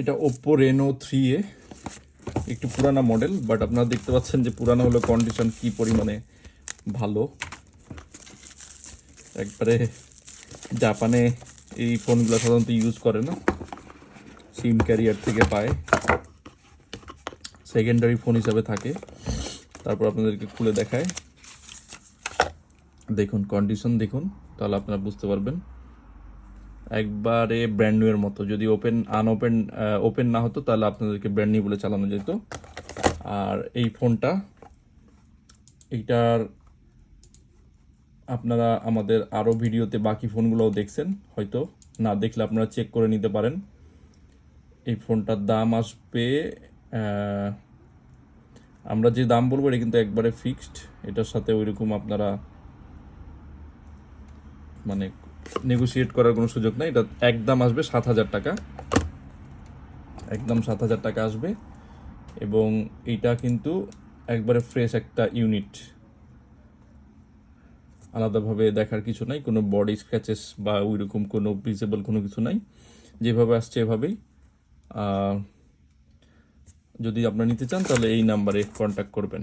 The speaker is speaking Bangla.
এটা Oppo Reno 3a, একটু পুরানা মডেল, বাট আপনারা দেখতে পাচ্ছেন যে পুরানো হলো কন্ডিশন কি পরিমাণে ভালো। একবারে জাপানে এই ফোনগুলো সাধারণত ইউজ করে না, সিম ক্যারিয়ার থেকে পায়, সেকেন্ডারি ফোন হিসাবে থাকে। তারপর আপনাদেরকে খুলে দেখায়, দেখুন কন্ডিশন দেখুন, তাহলে আপনারা বুঝতে পারবেন। একবারে ব্র্যান্ড নিউ এর মতো। যদি ওপেন না হতো তাহলে আপনাদেরকে ব্র্যান্ড নিউ বলে চালানো যেত। আর এই ফোনটা, এইটার আপনারা আমাদের আরও ভিডিওতে বাকি ফোনগুলোও দেখছেন, হয়তো না দেখলে আপনারা চেক করে নিতে পারেন। এই ফোনটার দাম আসবে, আমরা যে দাম বলবো এটা কিন্তু একবারে ফিক্সড। এটার সাথে ওইরকম আপনারা মানে নেগোশিয়েট করার কোনো সুযোগ নাই। এটা একদম আসবে 7,000 টাকা, একদম 7,000 টাকা আসবে। এবং এইটা কিন্তু একবারে ফ্রেশ একটা ইউনিট, আলাদাভাবে দেখার কিছু নাই, কোনো বডি স্ক্র্যাচেস বা ওইরকম কোনো ভিজিবল কোনো কিছু নাই, যেভাবে আসছে এভাবেই। যদি আপনারা নিতে চান তাহলে এই নাম্বারে কন্ট্যাক্ট করবেন।